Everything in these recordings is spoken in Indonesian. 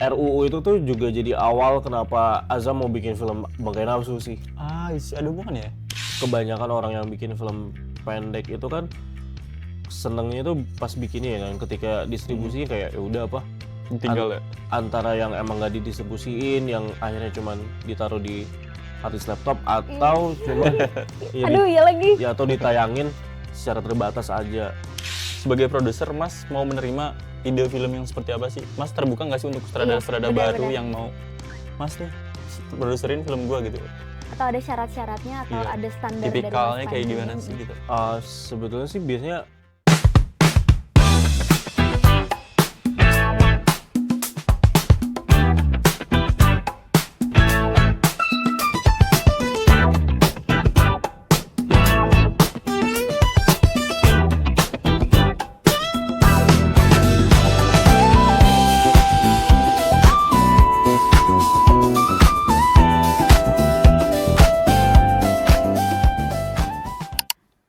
RUU itu tuh juga jadi awal kenapa Azam mau bikin film Bangkai Nafsu sih. Ada hubungan ya? Kebanyakan orang yang bikin film pendek itu kan senengnya tuh pas bikinnya ya kan, ketika distribusinya kayak ya udah apa Tinggal ya. antara yang emang nggak didistribusiin, yang akhirnya cuman ditaruh di harddisk laptop atau cuman ya, Aduh ya lagi. ya atau ditayangin secara terbatas aja. Sebagai produser, Mas mau menerima ide film yang seperti apa sih? Mas terbuka nggak sih untuk sutradara-sutradara benar, baru benar. yang mau, Mas nih produserin film gua gitu? Atau ada syarat-syaratnya atau Iya. ada standar dari Tipikalnya Mas kayak Panji gimana ini? sih gitu? Sebetulnya sih biasanya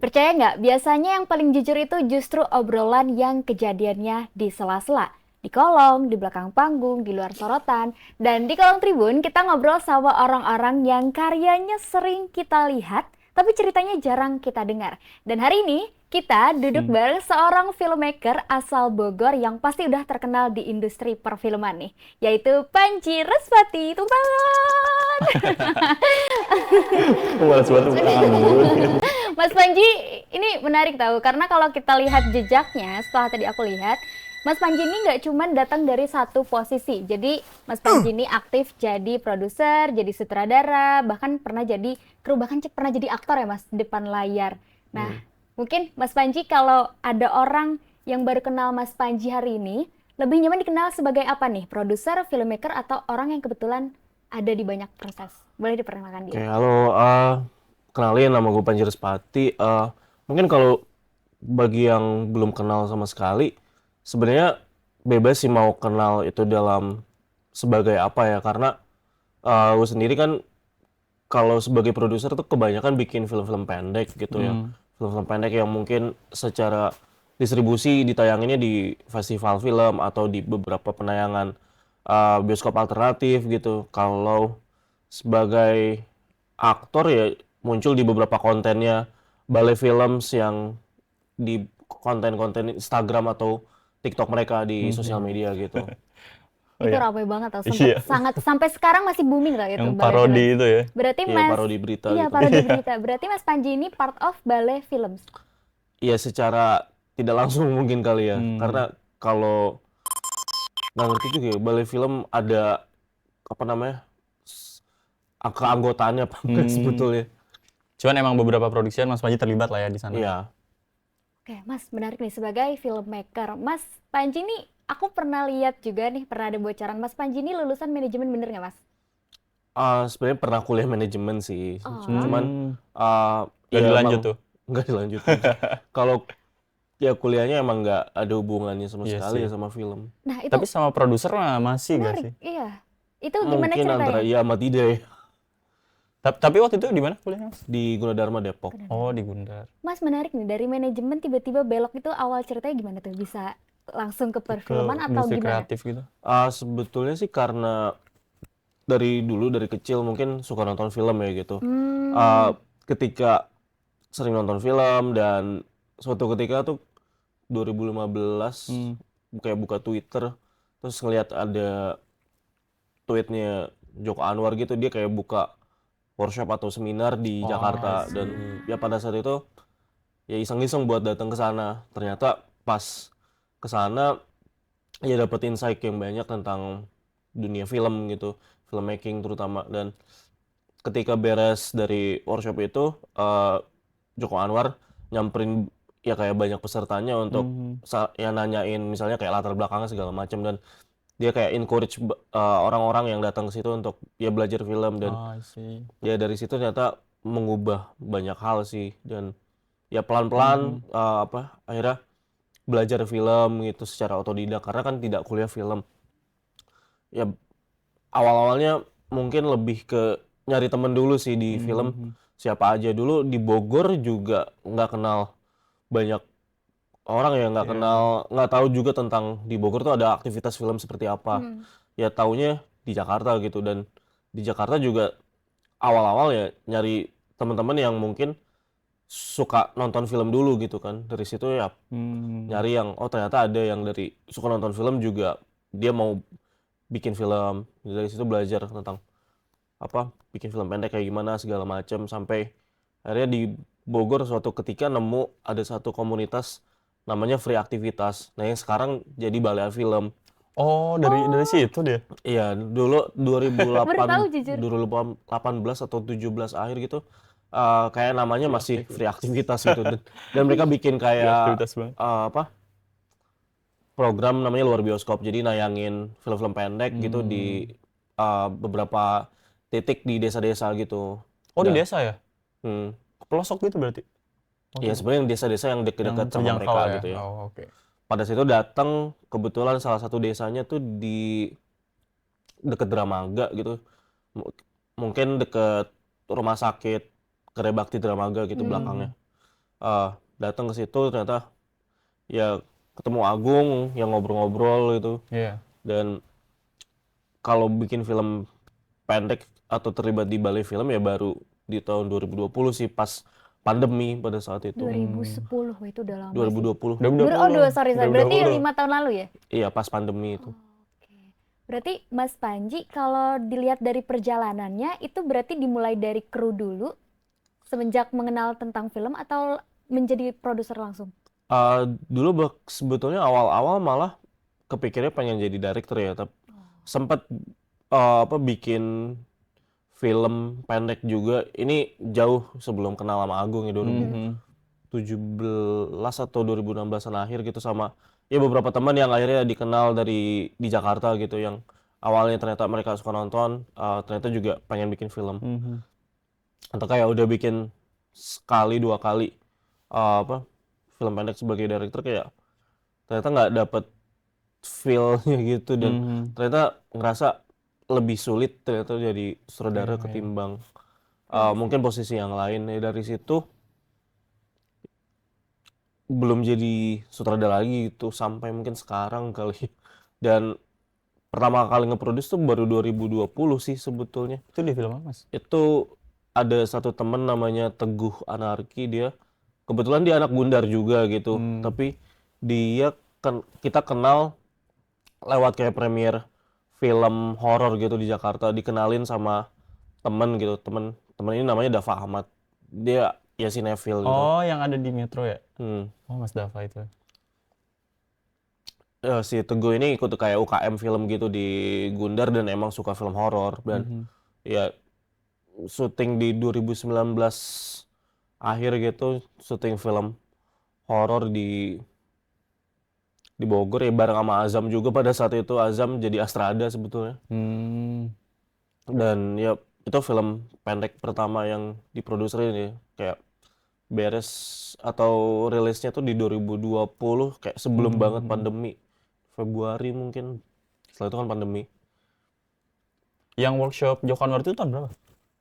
Percaya nggak? Biasanya yang paling jujur itu justru obrolan yang kejadiannya di sela-sela. Di kolong, di belakang panggung, di luar sorotan. Dan di kolong tribun kita ngobrol sama orang-orang yang karyanya sering kita lihat, tapi ceritanya jarang kita dengar. Dan hari ini kita duduk bareng seorang filmmaker asal Bogor yang pasti udah terkenal di industri perfilman nih. Yaitu Panji Respati. Tepuk tangan! Males banget tepuk tangan dulu. Mas Panji, ini menarik tahu karena kalau kita lihat jejaknya, setelah tadi aku lihat, Mas Panji ini nggak cuma datang dari satu posisi. Jadi Mas Panji ini aktif jadi produser, jadi sutradara, bahkan pernah jadi kru, bahkan pernah jadi aktor ya Mas, di depan layar. Nah, mungkin Mas Panji kalau ada orang yang baru kenal Mas Panji hari ini, lebih nyaman dikenal sebagai apa nih? Produser, filmmaker, atau orang yang kebetulan ada di banyak proses? Boleh diperkenalkan dia. Oke, halo, kenalin nama gue Panji Respati. Mungkin kalau bagi yang belum kenal sama sekali, sebenarnya bebas sih mau kenal itu dalam sebagai apa ya, karena gue sendiri kan kalau sebagai produser tuh kebanyakan bikin film-film pendek gitu ya. Film-film pendek yang mungkin secara distribusi ditayanginnya di festival film atau di beberapa penayangan bioskop alternatif gitu. Kalau sebagai aktor ya muncul di beberapa kontennya Balai Films yang di konten-konten Instagram atau TikTok mereka di sosial media gitu. Oh Itu iya. ramai banget tau, Iya. sangat sampai sekarang masih booming lah itu Yang Balai parodi Films. itu ya. Berarti Iya, Mas, parodi berita iya gitu. parodi berita. Berarti Mas Panji ini part of Balai Films. Iya, secara tidak langsung mungkin kali ya. Karena kalau nggak ngerti juga ya, Balai Film ada apa namanya keanggotaannya apa enggak sebetulnya. Cuman emang beberapa produksian Mas Panji terlibat lah ya di sana. Iya. Oke, Mas menarik nih sebagai filmmaker. Mas Panji ini aku pernah lihat juga nih, pernah ada bocoran Mas Panji ini lulusan manajemen, bener nggak Mas? Sebenarnya pernah kuliah manajemen sih. Cuman Nggak dilanjut tuh. Nggak dilanjut. Kalau ya kuliahnya emang nggak ada hubungannya sama Iya sekali sih. ya sama film. Nah itu Tapi sama produser mah masih nggak sih? menarik, iya. Itu gimana Mungkin antara ceritanya? iya sama tidak ya. Tapi waktu itu di mana kuliahnya, Mas? Di Gunadarma Depok. Oh, di Gundar. Mas menarik nih, dari manajemen tiba-tiba belok itu awal ceritanya gimana tuh? Bisa langsung ke perfilman atau Industri gimana? kreatif gitu. Sebetulnya sih karena dari dulu dari kecil mungkin suka nonton film ya gitu. Ketika sering nonton film dan suatu ketika tuh 2015 kayak buka Twitter terus ngelihat ada tweetnya Joko Anwar gitu, dia kayak buka workshop atau seminar di Jakarta dan ya pada saat itu ya iseng-iseng buat datang ke sana. Ternyata pas ke sana ya dapet insight yang banyak tentang dunia film gitu, filmmaking terutama. Dan ketika beres dari workshop itu Joko Anwar nyamperin ya kayak banyak pesertanya untuk ya nanyain misalnya kayak latar belakangnya segala macam, dan dia kayak encourage orang-orang yang datang ke situ untuk ya belajar film. Dan I see. ya dari situ ternyata mengubah banyak hal sih, dan ya pelan-pelan akhirnya belajar film gitu secara otodidak karena kan tidak kuliah film. Ya awal-awalnya mungkin lebih ke nyari temen dulu sih di film, siapa aja. Dulu di Bogor juga nggak kenal banyak orang ya, nggak kenal, nggak tahu juga tentang di Bogor tuh ada aktivitas film seperti apa. ya taunya di Jakarta gitu. Dan di Jakarta juga awal-awal ya nyari teman-teman yang mungkin suka nonton film dulu gitu kan. Dari situ ya nyari yang ternyata ada yang dari suka nonton film juga dia mau bikin film. Dari situ belajar tentang bikin film pendek kayak gimana segala macam, sampai akhirnya di Bogor suatu ketika nemu ada satu komunitas namanya Free Aktivitas. Nah, yang sekarang jadi Balea Film. Oh, dari situ dia. Iya, dulu Baru tahu jujur. 2018 atau 17 akhir gitu, kayak namanya masih Free Aktivitas gitu. Dan mereka bikin Free kayak aktivitas banget. program namanya Luar Bioskop. Jadi nayangin film-film pendek gitu di beberapa titik di desa-desa gitu. Oh, di Dan desa ya? hmm, Pelosok gitu berarti? ya sebenarnya desa-desa yang Yang dekat-dekat sama terjangkau mereka ya? gitu ya. Oh, oke. Pada situ datang kebetulan salah satu desanya tuh di deket Dramaga gitu. M- Mungkin deket rumah sakit Karya Bakti Dramaga gitu belakangnya. Datang ke situ ternyata ya ketemu Agung yang ngobrol-ngobrol gitu. Iya. Dan kalau bikin film pendek atau terlibat di balai film ya baru di tahun 2020 sih, pas pandemi pada saat itu. 2010, wah, itu udah lama sih. 2020. 2020. Sorry, berarti 2020. 5 tahun lalu ya? Iya, pas pandemi itu. Oke. Berarti Mas Panji kalau dilihat dari perjalanannya itu berarti dimulai dari kru dulu semenjak mengenal tentang film atau menjadi produser langsung? Dulu sebetulnya awal-awal malah kepikirnya pengen jadi director ya, tapi sempat bikin film pendek juga. Ini jauh sebelum kenal sama Agung ya, 2017 atau 2016-an akhir gitu, sama ya beberapa teman yang akhirnya dikenal di Jakarta gitu, yang awalnya ternyata mereka suka nonton, ternyata juga pengen bikin film. Atau kayak udah bikin sekali dua kali film pendek sebagai director, kayak ternyata nggak dapet feel-nya gitu, dan ternyata ngerasa lebih sulit ternyata jadi sutradara ketimbang mungkin posisi yang lain. Ya dari situ belum jadi sutradara lagi gitu sampai mungkin sekarang kali. Dan pertama kali nge-produce tuh baru 2020 sih sebetulnya. Itu di film apa, Mas? Itu ada satu temen namanya Teguh Anarki, dia kebetulan dia anak Gundar juga gitu, tapi dia kita kenal lewat kayak premier film horor gitu di Jakarta, dikenalin sama temen gitu. Temen ini namanya Dava Ahmad, dia ya sinetfil gitu. Oh, yang ada di Metro ya? Hmm. Oh, Mas Dava itu. Ya, si Teguh ini ikut kayak UKM film gitu di Gundar dan emang suka film horor. Dan ya syuting di 2019 akhir gitu, syuting film horor di Bogor ya bareng sama Azam juga. Pada saat itu Azam jadi Astrada sebetulnya. Dan ya itu film pendek pertama yang diproduserin ya, kayak beres atau rilisnya tuh di 2020, kayak sebelum banget pandemi, Februari mungkin. Setelah itu kan pandemi. Yang workshop Joko Anwar itu tahun berapa?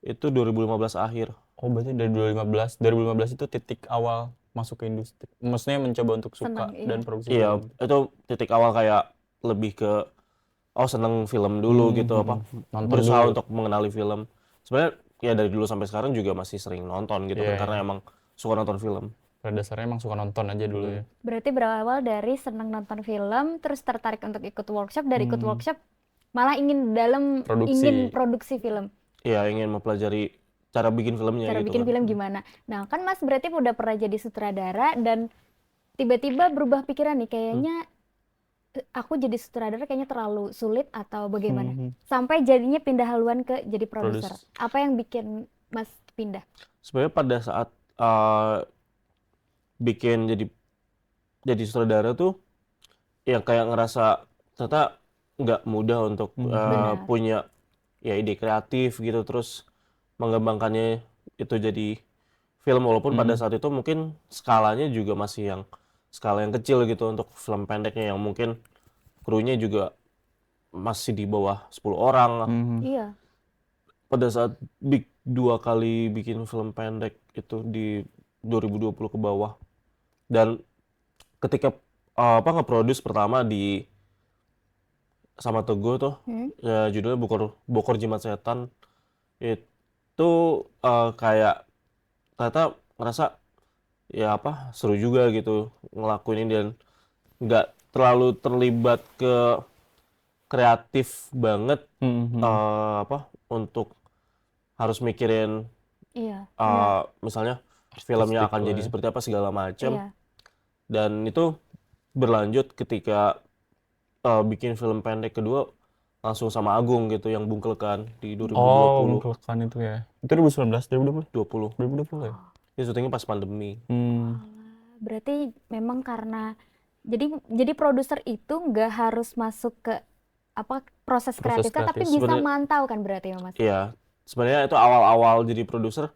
Itu 2015 akhir. Oh, berarti dari 2015. 2015 itu titik awal masuk ke industri. Maksudnya mencoba untuk suka Senang, iya. dan produksi Iya, film. itu titik awal kayak lebih ke seneng film dulu gitu, Nonton berusaha dulu. untuk mengenali film. Sebenarnya ya dari dulu sampai sekarang juga masih sering nonton gitu kan, Iya, karena iya. emang suka nonton film. Pada dasarnya emang suka nonton aja dulu ya. Berarti berawal dari senang nonton film, terus tertarik untuk ikut workshop, dari ikut workshop malah ingin produksi film. Iya, ingin mempelajari cara bikin filmnya Cara gitu bikin kan. film gimana. Nah, kan Mas berarti udah pernah jadi sutradara dan tiba-tiba berubah pikiran nih, kayaknya aku jadi sutradara kayaknya terlalu sulit atau bagaimana. Sampai jadinya pindah haluan ke jadi produser. Apa yang bikin Mas pindah? Sebenarnya pada saat bikin jadi sutradara tuh ya kayak ngerasa ternyata nggak mudah untuk Benar. punya ya ide kreatif gitu, terus mengembangkannya itu jadi film, walaupun pada saat itu mungkin skalanya juga masih yang skala yang kecil gitu untuk film pendeknya, yang mungkin krunya juga masih di bawah 10 orang. Iya. Pada saat dua kali bikin film pendek itu di 2020 ke bawah, dan ketika nge-produce pertama di sama Teguh tuh, ya judulnya Bokor Jimat Setan. Itu kayak ternyata ngerasa ya apa seru juga gitu ngelakuin ini dan nggak terlalu terlibat ke kreatif banget apa untuk harus mikirin Iya, benar. misalnya filmnya Artistik akan lah jadi ya. seperti apa segala macam Iya. dan itu berlanjut ketika bikin film pendek kedua langsung sama Agung gitu yang Bungkelkan di Oh, 2020 mengkeluhkan itu ya. Itu 2019, 2020? 20 2020 ya? ini syutingnya pas pandemi. Walah, berarti memang karena jadi produser itu nggak harus masuk ke apa proses Proses kreatifnya, tapi kreatif. bisa Sebenarnya mantau kan berarti ya Mas? ya sebenarnya itu awal-awal jadi produser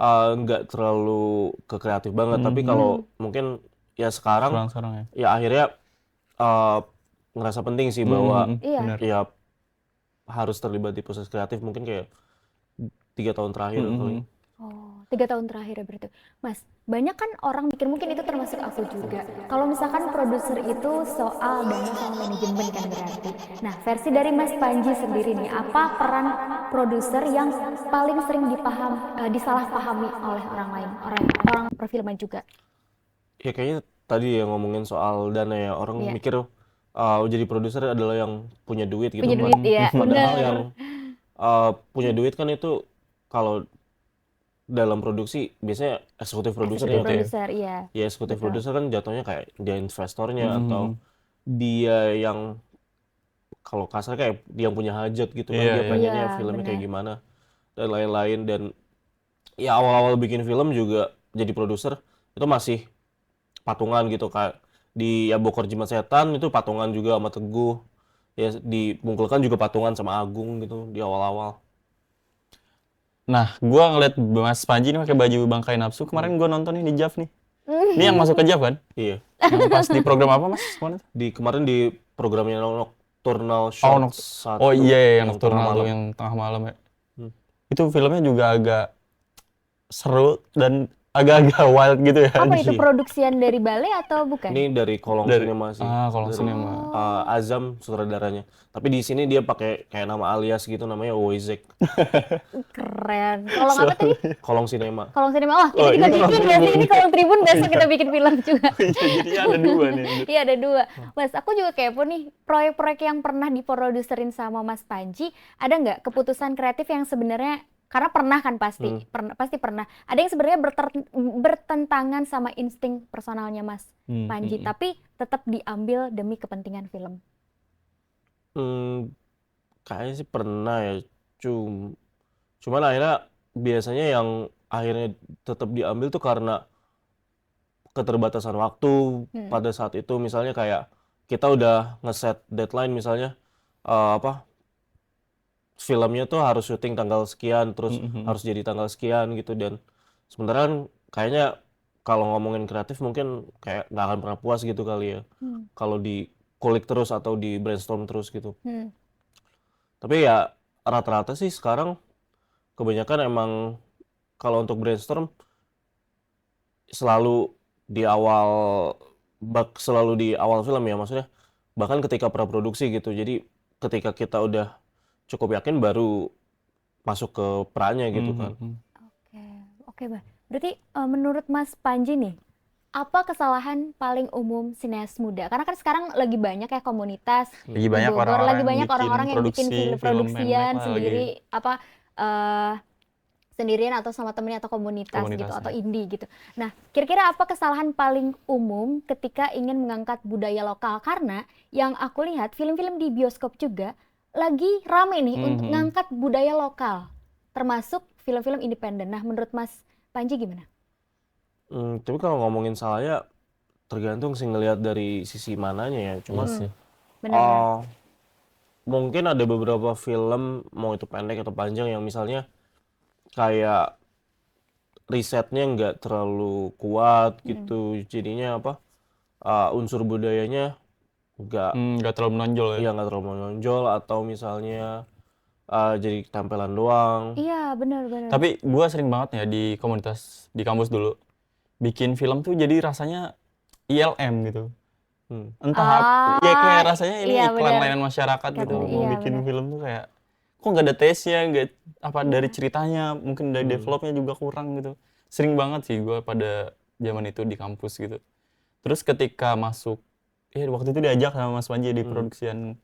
nggak terlalu ke kreatif banget tapi kalau mungkin ya sekarang Sekarang ya. ya akhirnya eh, ngerasa penting sih bahwa Iya. Benar. ya harus terlibat di proses kreatif mungkin kayak 3 tahun terakhir kali. Oh, 3 tahun terakhir ya berarti. Mas, banyak kan orang mikir, mungkin itu termasuk aku juga. Kalau misalkan produser itu soal dana sama manajemen kan berarti. Nah, versi dari Mas Panji sendiri nih, apa peran produser yang paling sering disalahpahami oleh orang lain, orang perfilman juga? Ya kayaknya tadi ya ngomongin soal dana ya orang Iya. mikir jadi produser adalah yang punya duit gitu Punya duit, iya, padahal bener. yang punya duit kan itu kalau dalam produksi biasanya eksekutif produser Eksekutif ya kayak produser, iya. ya eksekutif Betul. produser kan jatuhnya kayak dia investornya atau dia yang kalau kasar kayak dia yang punya hajat gitu kan Iya, dia iya. pengennya Iya, filmnya kayak benar. gimana dan lain-lain dan ya awal-awal bikin film juga jadi produser itu masih patungan gitu kayak di ya Bokor Jimat Setan itu patungan juga sama Teguh ya di Bungkelkan juga patungan sama Agung gitu di awal-awal. Nah, gua ngeliat Mas Panji ini pakai baju Bangkai Nafsu. Kemarin gua nonton nih di JAV nih. Ini yang masuk ke JAV kan? Iya Yang pas di program apa, Mas? Kemarin tuh? kemarin di programnya Nocturnal Oh, Short oh satu iya, iya, yang yang tengah nocturnal tuh, malam. yang tengah malam ya. Hmm. Itu filmnya juga agak seru dan agak-agak wild gitu ya. Apa itu Iya. produksian dari Bale atau bukan? Ini dari Kolong Dari Cinema sih. Kolong Dari Cinema. Azam sutradaranya. Tapi di sini dia pakai kayak nama alias gitu namanya Wojek. Keren. Kolong apa tadi? Kolong Cinema. Kolong sinema. Wah, kita Oh, juga ini Kolong bikin berarti ini kolong tribun besok kita bikin film juga. Iya, jadinya ada dua nih. Iya ada dua. Mas, aku juga kepo nih, proyek-proyek yang pernah diproduserin sama Mas Panji, ada nggak keputusan kreatif yang sebenarnya karena pernah kan pasti pernah. Ada yang sebenarnya bertentangan sama insting personalnya Mas Panji, tapi tetap diambil demi kepentingan film. Kayaknya sih pernah ya. Cuman akhirnya biasanya yang akhirnya tetap diambil tuh karena keterbatasan waktu pada saat itu misalnya kayak kita udah ngeset deadline misalnya apa filmnya tuh harus syuting tanggal sekian terus harus jadi tanggal sekian gitu dan sementara kan kayaknya kalau ngomongin kreatif mungkin kayak nggak akan pernah puas gitu kali ya kalau di kulik terus atau di brainstorm terus gitu tapi ya rata-rata sih sekarang kebanyakan emang kalau untuk brainstorm selalu di awal film ya maksudnya bahkan ketika praproduksi gitu jadi ketika kita udah cukup yakin baru masuk ke pra-nya gitu kan. Oke, Mbak. Berarti menurut Mas Panji nih, apa kesalahan paling umum sineas muda? Karena kan sekarang lagi banyak ya komunitas Lagi di banyak Bogor, orang-orang lagi yang banyak bikin orang-orang yang bikin film produksian pendek lah sendiri, lagi. apa sendirian atau sama temennya atau komunitas gitu Komunitas, atau ya. indie gitu. Nah, kira-kira apa kesalahan paling umum ketika ingin mengangkat budaya lokal? Karena yang aku lihat film-film di bioskop juga lagi rame nih untuk ngangkat budaya lokal, termasuk film-film independen. Nah, menurut Mas Panji gimana? Tapi kalau ngomongin salahnya tergantung sih ngelihat dari sisi mananya ya. Cuma Iya sih. Benar. mungkin ada beberapa film mau itu pendek atau panjang yang misalnya kayak risetnya nggak terlalu kuat gitu. Jadinya apa unsur budayanya nggak Nggak terlalu menonjol ya. ya nggak terlalu menonjol atau misalnya jadi tampilan doang. Iya, benar-benar. Tapi gua sering banget ya di komunitas di kampus dulu bikin film tuh jadi rasanya ILM gitu. Entah ya kayak rasanya ini iklan layanan masyarakat gitu, mau bikin film tuh kayak kok nggak ada taste-nya, nggak dari ceritanya, mungkin dari developnya juga kurang gitu. Sering banget sih gue pada zaman itu di kampus gitu. Terus ketika masuk, waktu itu diajak sama Mas Panji di produksian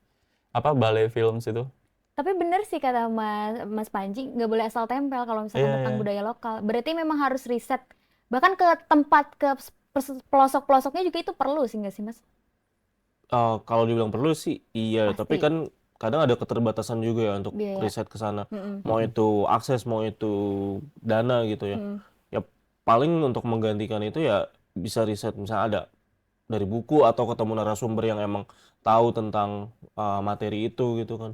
Balai Films itu. Tapi bener sih kata Mas Panji, nggak boleh asal tempel kalau misalkan tentang budaya lokal. Berarti memang harus riset, bahkan ke tempat, ke pelosok-pelosoknya juga itu perlu sih nggak sih Mas? Kalau dibilang perlu sih iya, Pasti. tapi kan kadang ada keterbatasan juga ya untuk Biaya. riset ke sana. Mau itu akses, mau itu dana gitu ya. Ya paling untuk menggantikan itu ya bisa riset, misalnya ada dari buku atau ketemu narasumber yang emang tahu tentang materi itu gitu kan.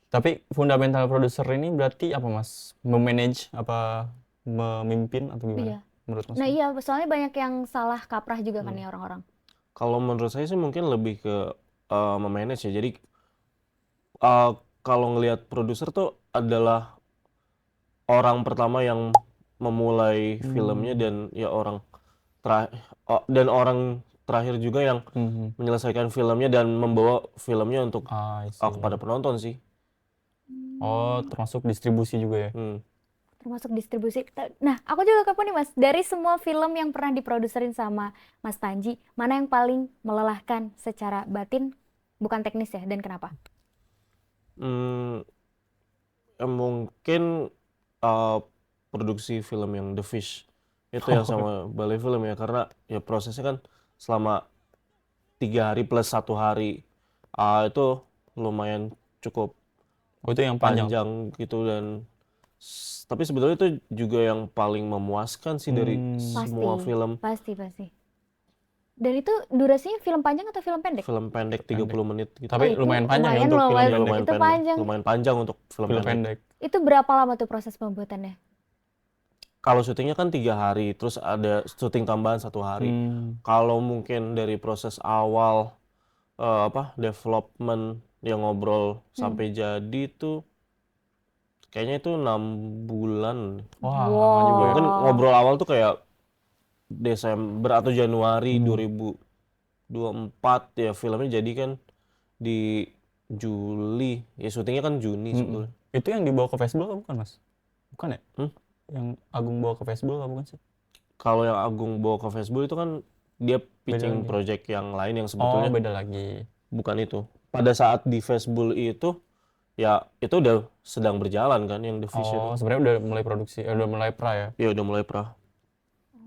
Tapi fundamental produser ini berarti apa Mas? Memanage apa memimpin atau gimana? Menurut Mas? Nah iya, soalnya banyak yang salah kaprah juga kan ya orang-orang. Kalau menurut saya sih mungkin lebih ke memanage ya. Jadi kalau ngelihat produser tuh adalah orang pertama yang memulai filmnya dan ya dan orang terakhir juga yang menyelesaikan filmnya dan membawa filmnya untuk kepada penonton sih. Oh, termasuk distribusi juga ya? Termasuk distribusi. Nah, aku juga kepo nih Mas, dari semua film yang pernah diproduserin sama Mas Panji, mana yang paling melelahkan secara batin, bukan teknis ya, dan kenapa? Mungkin produksi film yang The Fish itu yang sama Balai Film ya, karena ya prosesnya kan selama 3 hari plus 1 hari itu lumayan cukup itu yang panjang gitu, dan tapi sebetulnya itu juga yang paling memuaskan sih dari semua film. Pasti. Dan itu durasinya film panjang atau film pendek? Film pendek 30 menit gitu. Tapi lumayan panjang ya untuk film pendek. Itu panjang. Lumayan panjang untuk film pendek. Itu berapa lama tuh proses pembuatannya? Kalau syutingnya kan 3 hari, terus ada syuting tambahan 1 hari. Kalau mungkin dari proses awal development yang ngobrol sampai jadi tuh kayaknya itu 6 bulan. Wah, lama juga ya. Mungkin ngobrol awal tuh kayak Desember atau Januari 2024 ya, filmnya jadi kan di Juli. Ya syutingnya kan Juni sebetulnya. Itu yang dibawa ke festival bukan Mas? Bukan ya? Yang Agung bawa ke festival bukan sih? Kalau yang Agung bawa ke festival itu kan dia pitching project yang lain yang sebetulnya beda lagi. Bukan itu. Pada saat di festival itu ya itu udah sedang berjalan kan yang The Fish itu. Sebenarnya udah mulai produksi, udah mulai pra ya? Iya udah mulai pra.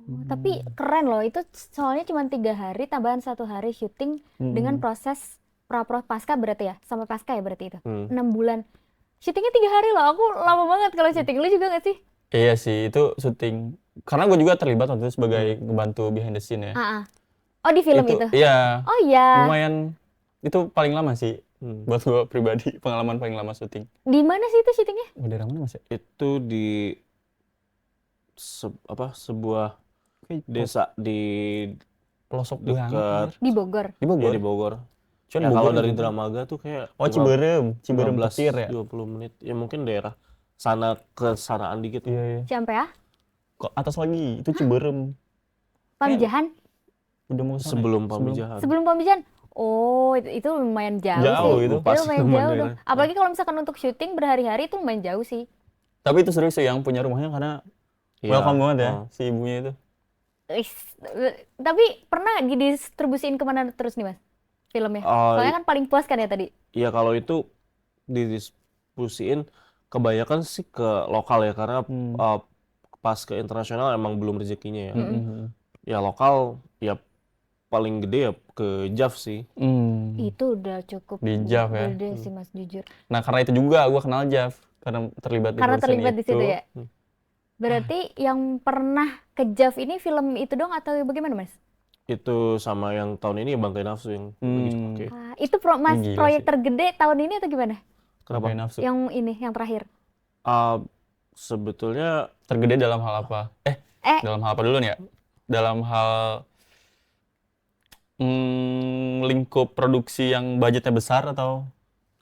Tapi keren loh, itu soalnya cuma 3 hari tambahan 1 hari syuting dengan proses pasca berarti ya, sampai pasca ya berarti itu 6 bulan. Syutingnya 3 hari loh, aku lama banget kalau syuting. Lu juga nggak sih? Iya sih, itu syuting. Karena gue juga terlibat waktu itu sebagai ngebantu behind the scene ya. Oh di film itu? Iya. Oh iya. Lumayan, itu paling lama sih. Buat gue pribadi, pengalaman paling lama syuting. Di mana sih itu syutingnya? Daerah mana Mas ya? Itu di sebuah desa di pelosok dekat di Bogor. Iya di Bogor. Ya kalau dari Dramaga tuh kayak Ciberem Petir ya. 20 menit. Ya mungkin daerah sana ke sanaan dikit. Iya. Sampai ya? Kok atas lagi, itu Ciberem. Pamijahan? Udah mau sebelum Pamijahan. Sebelum Pamijahan. Oh, itu lumayan jauh sih. Itu lumayan jauh dong. Apalagi kalau misalkan untuk syuting berhari-hari itu lumayan jauh sih. Tapi itu serius sih yang punya rumahnya karena welcome banget ya si ibunya itu. Tapi pernah didistribusiin kemana terus nih Mas filmnya? Soalnya kan paling puas kan ya tadi? Iya kalau itu didistribusiin kebanyakan sih ke lokal ya, karena pas ke internasional emang belum rezekinya ya. Ya lokal ya paling gede ya ke JAV sih. Itu udah cukup di JAV ya. Gede sih Mas jujur. Nah karena itu juga gue kenal JAV karena terlibat di situ ya. Berarti yang pernah ke JAV ini film itu dong atau bagaimana Mas? Itu sama yang tahun ini Bangkai Nafsu yang lagi dipakai. Itu proyek tergede tahun ini atau gimana? Kenapa? Yang ini, yang terakhir. Sebetulnya tergede dalam hal apa? Dalam hal apa dulu nih ya? Dalam hal lingkup produksi yang budgetnya besar atau?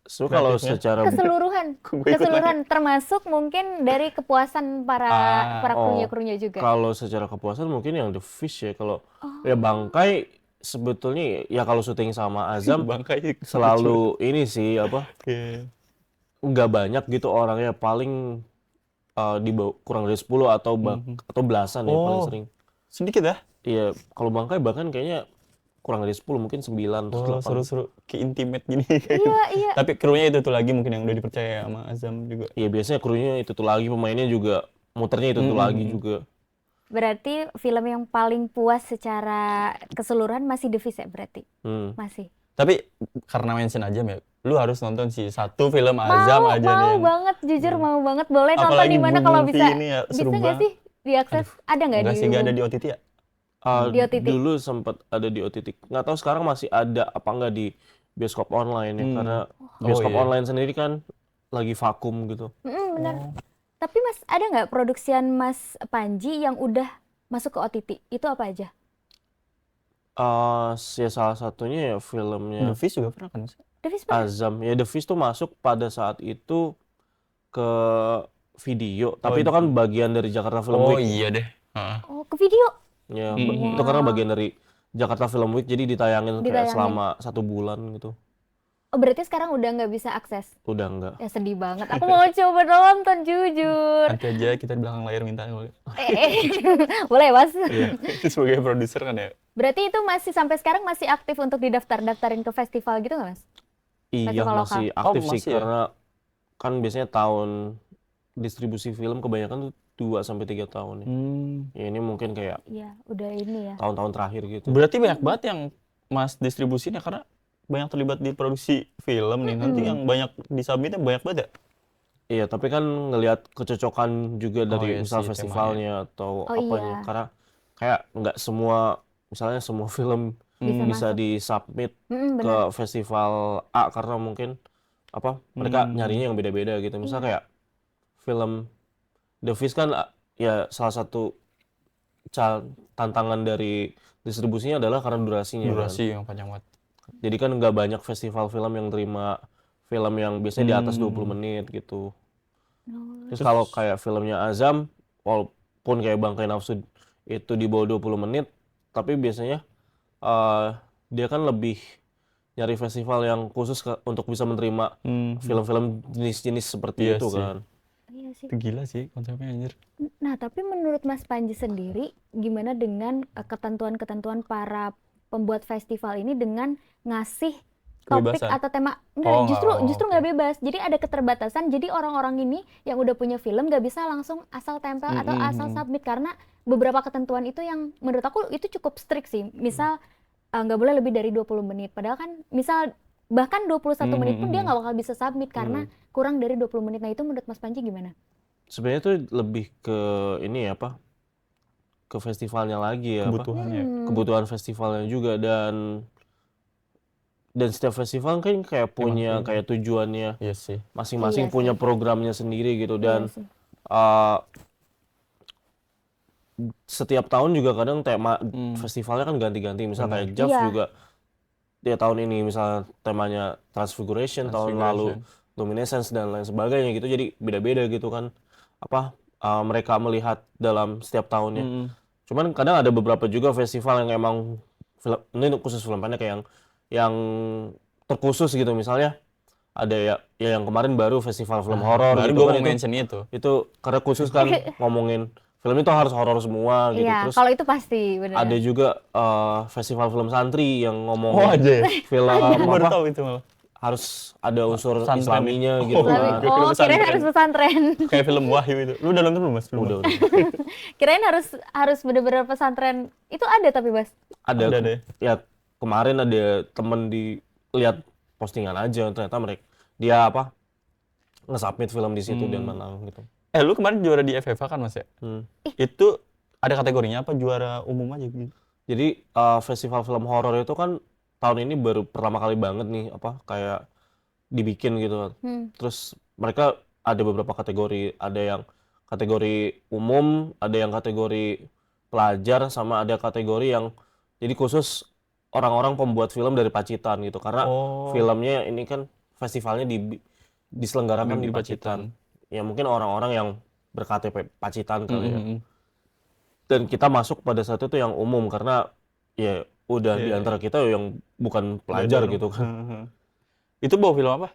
Kalau secara keseluruhan termasuk mungkin dari kepuasan para krunya juga. Kalau secara kepuasan mungkin yang The Fish ya. Kalau ya Bangkai sebetulnya ya kalau syuting sama Azam Bangkai selalu ini sih apa, Oke. nggak banyak gitu orangnya, paling di kurang dari 10 atau belasan ya paling Oh, sering. sedikit ya? Iya, kalau Bangkai bahkan kayaknya kurang dari 10, mungkin 9 terus Oh, 8. seru-seru. Kayak intimate gini. Iya, iya. Tapi krunya itu tuh lagi mungkin yang udah dipercaya sama Azam juga. Iya, biasanya krunya itu tuh lagi, pemainnya juga muternya itu tuh lagi juga. Berarti film yang paling puas secara keseluruhan masih The Fist ya berarti? Hmm. Masih. Tapi karena mention Azam ya, lu harus nonton sih satu film Azam aja nih. Mau banget, jujur mau banget. Boleh nonton Apalagi di mana Blue kalau Movie bisa? ini ya, Bisa seru nggak banget. sih diakses? Ada nggak Enggak di sih, nggak ada di OTT ya? Di OTT? Dulu sempat ada di OTT. Nggak tahu sekarang masih ada apa nggak di bioskop online ya, karena bioskop iya. online sendiri kan lagi vakum gitu. Bener. Tapi Mas, ada nggak produksian Mas Panji yang udah masuk ke OTT? Itu apa aja? Ya salah satunya ya The filmnya Fish juga pernah kan? Mas? The Fist pernah? Azam. Ya The Fist tuh masuk pada saat itu ke video, tapi Oh, itu kan bagian dari Jakarta Film Oh Week. iya deh. Heeh. Oh, ke video? Ya, itu karena bagian dari Jakarta Film Week, jadi ditayangin kayak Ditayangin. selama 1 bulan gitu. Oh, berarti sekarang udah nggak bisa akses? Udah enggak. Ya sedih banget. Aku mau coba nonton, jujur. Nanti aja kita di belakang layar minta boleh. Boleh, Mas? Sebagai produser kan ya. Berarti itu masih sampai sekarang masih aktif untuk didaftarin ke festival gitu nggak, Mas? Iya, Festival lokal. masih aktif sih, masih ya? karena kan biasanya tahun distribusi film kebanyakan tuh 2 sampai 3 tahun ya. Ya ini mungkin kayak Iya, udah ini ya. tahun-tahun terakhir gitu. Berarti banyak banget yang Mas distribusinya karena banyak terlibat di produksi film nih. Nanti yang banyak disubmitnya banyak banget ya? Iya, tapi kan ngelihat kecocokan juga dari iya misal sih, festivalnya atau Oh, apanya. iya. Karena kayak nggak semua, misalnya semua film bisa disubmit Bener. ke festival A, karena mungkin apa mereka nyarinya yang beda-beda gitu. Misal kayak film The Fist kan ya salah satu tantangan dari distribusinya adalah karena durasinya kan. Durasi yang panjang banget. Jadi kan nggak banyak festival film yang terima film yang biasanya di atas 20 menit gitu. Terus kalau kayak filmnya Azam, walaupun kayak Bangkai Nafsu itu di bawah 20 menit, tapi biasanya dia kan lebih nyari festival yang khusus untuk bisa menerima film-film jenis-jenis seperti Iya itu sih. kan. Iya sih. Itu gila sih konsepnya anjir. Nah, tapi menurut Mas Panji sendiri, gimana dengan ketentuan-ketentuan para pembuat festival ini dengan ngasih topik Kebebasan? atau tema? Enggak, Oh, justru nggak bebas. Jadi ada keterbatasan. Jadi orang-orang ini yang udah punya film nggak bisa langsung asal tempel atau asal submit, karena beberapa ketentuan itu yang menurut aku itu cukup strict sih. Misal nggak boleh lebih dari 20 menit. Padahal kan misal bahkan 21 menit pun dia nggak bakal bisa submit karena kurang dari 20 menit. Nah, itu menurut Mas Panji gimana? Sebenarnya tuh lebih ke ini ya, apa? Ke festivalnya lagi ya, apa? Kebutuhannya. Kebutuhan festivalnya juga, dan setiap festival kan kayak punya kayak tujuannya Iya sih. masing-masing, Iya punya programnya sendiri gitu. Dan Iya sih. setiap tahun juga kadang tema festivalnya kan ganti-ganti. Misal kayak JAV Iya. juga dia tahun ini misalnya temanya Transfiguration, tahun lalu Luminescence dan lain sebagainya gitu. Jadi beda-beda gitu kan apa mereka melihat dalam setiap tahunnya. Cuman kadang ada beberapa juga festival yang emang film, ini khusus film pendek yang terkhusus gitu. Misalnya ada ya yang kemarin baru festival film horor Baru gitu gue kan, mau mention itu. itu karena khusus kan ngomongin film itu harus horor semua gitu. Iya, Terus kalau itu pasti benar. ada juga festival film santri yang Oh ngomongin aja ya? film Aku baru apa tahu itu malah. harus ada unsur Pesantren islaminya ya? gitu Oh, kan. Gue kira Oh, kirain pesantren. harus pesantren. Kayak film Wahyu itu. Lu udah nonton belum Mas? Belum. Udah. Kirain harus bener-bener pesantren. Itu ada tapi, Bas. Ada deh. ya, kemarin ada temen lihat postingan aja, ternyata dia apa nge-submit film di situ dan menang gitu. Lu kemarin juara di FFA kan Mas ya? Itu ada kategorinya apa juara umum aja gitu? Jadi festival film horor itu kan tahun ini baru pertama kali banget nih apa kayak dibikin gitu. Terus mereka ada beberapa kategori, ada yang kategori umum, ada yang kategori pelajar, sama ada kategori yang jadi khusus orang-orang pembuat film dari Pacitan gitu. Karena filmnya ini kan festivalnya diselenggarakan di Pacitan. Ya mungkin orang-orang yang ber-KTP Pacitan kali ya. Dan kita masuk pada saat itu yang umum karena ya udah di antara kita yang bukan pelajar gitu kan. Itu bawa film apa?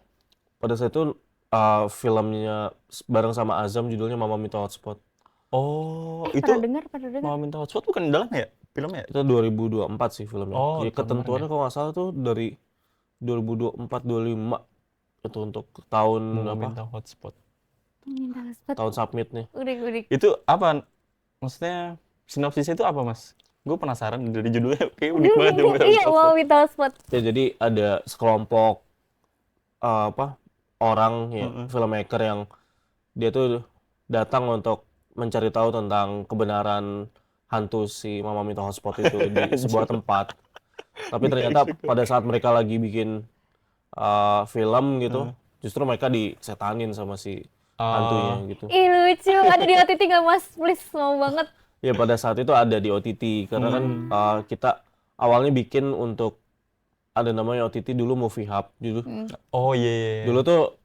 Pada saat itu filmnya bareng sama Azam judulnya Mama Minta Hotspot. Oh, itu Pernah dengar. Mama Minta Hotspot bukan dalam ya filmnya? Itu 2024 sih filmnya. Oh, Ya, tahun ketentuannya kalau nggak salah tuh dari 2024-25 itu untuk tahun Mama apa? Minta Hotspot. Minta hotspot. Tahun submitnya. Udik. Itu apa? Maksudnya sinopsisnya itu apa, Mas? Gue penasaran dari judulnya, kayak unik banget ya. Iya, wow, minta hotspot. Ya jadi ada sekelompok apa orang ya filmmaker yang dia tuh datang untuk mencari tahu tentang kebenaran hantu si Mama Minta Hotspot itu di sebuah tempat. Tapi ternyata pada saat mereka lagi bikin film gitu, justru mereka disetanin sama si hantunya gitu. Ih, lucu. Ada di OTT nggak, Mas? Please, mau banget. Ya pada saat itu ada di OTT karena kan kita awalnya bikin untuk ada namanya OTT dulu Movie Hub dulu. Oh iya. Dulu tuh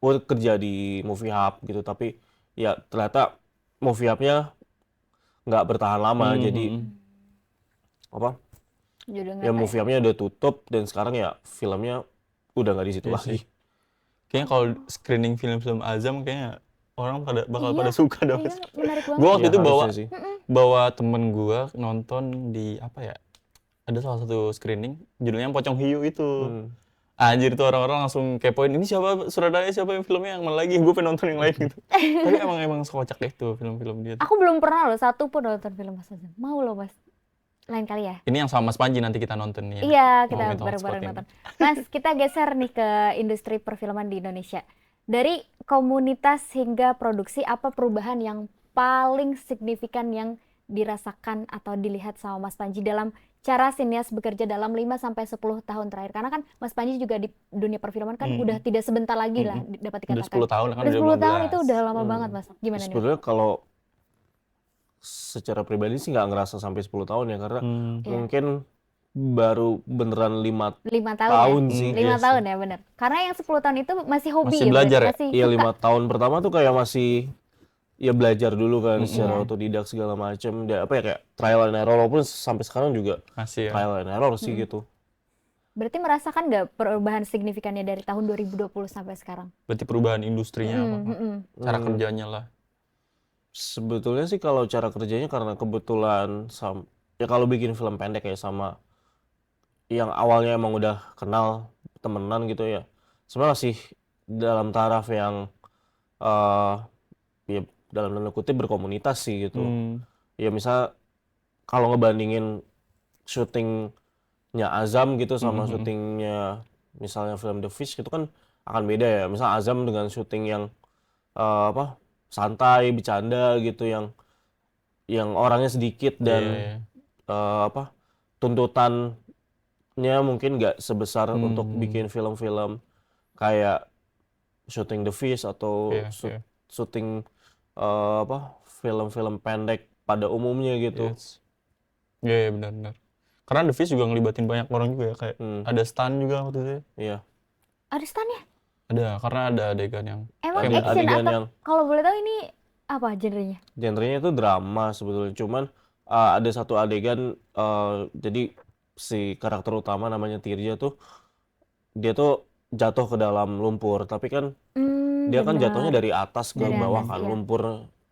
gue kerja di Movie Hub gitu, tapi ya ternyata Movie Hub-nya nggak bertahan lama, jadi apa? Judul Ya Movie Hub-nya udah tutup dan sekarang ya filmnya udah nggak di situ lagi. Kayaknya kalau screening film-film Azam kayaknya orang bakal pada suka dah. Iya, menarik banget. Gue waktu Ya, itu harusnya sih. bawa temen gue nonton di apa ya? Ada salah satu screening judulnya Pocong Hiu itu. Anjir tuh orang-orang langsung kepoin, ini siapa Surabaya, siapa yang filmnya yang mana lagi, gue pengen nonton yang lain gitu. Tapi emang sekocak itu film-film dia tuh. Aku belum pernah loh satu pun nonton film Mas Azam. Mau loh, Mas. Lain kali ya. Ini yang sama Mas Panji nanti kita nonton nih. Iya, Mama kita Minta bareng-bareng Hotspot nonton. Mas, kita geser nih ke industri perfilman di Indonesia. Dari komunitas hingga produksi, apa perubahan yang paling signifikan yang dirasakan atau dilihat sama Mas Panji dalam cara sinias bekerja dalam 5-10 tahun terakhir? Karena kan Mas Panji juga di dunia perfilman kan udah tidak sebentar lagi lah dapat Udah dikatakan. 10 tahun kan, Udah 10 tahun 15. itu udah lama banget, Mas. Gimana nih? Sebenarnya kalau secara pribadi sih nggak ngerasa sampai 10 tahun ya, karena mungkin baru beneran 5 tahun ya? sih. 5 tahun ya, bener. Karena yang 10 tahun itu masih hobi Masih ya, belajar ya? masih Iya, suka. 5 tahun pertama tuh kayak masih ya belajar dulu kan secara otodidak segala macam. Apa ya, kayak trial and error, walaupun sampai sekarang juga Masih ya. trial and error sih gitu. Berarti merasakan nggak perubahan signifikannya dari tahun 2020 sampai sekarang? Berarti perubahan industrinya apa? Cara kerjanya lah. Sebetulnya sih kalau cara kerjanya karena kebetulan ya kalau bikin film pendek kayak sama yang awalnya emang udah kenal temenan gitu ya, sebenarnya masih dalam taraf yang ya dalam tanda kutip berkomunitas sih gitu. Ya misal kalau ngebandingin syutingnya Azam gitu sama syutingnya misalnya film The Fish gitu kan akan beda ya. Misal Azam dengan syuting yang apa santai, bercanda gitu, yang orangnya sedikit dan apa tuntutannya mungkin nggak sebesar untuk bikin film-film kayak syuting The Fish atau syuting apa film-film pendek pada umumnya gitu. Iya, benar-benar. Karena The Fish juga ngelibatin banyak orang juga ya, kayak ada stunt juga waktu itu. Iya. Ada stunnya? Ada, karena ada adegan yang Emang Kayak action adegan apa? yang Kalau boleh tahu ini apa genrenya? genrenya itu drama sebetulnya, cuman ada satu adegan jadi si karakter utama namanya Tirja tuh dia tuh jatuh ke dalam lumpur, tapi kan dia kan jatuhnya dari atas ke Dari bawah atas, kan, iya. lumpur,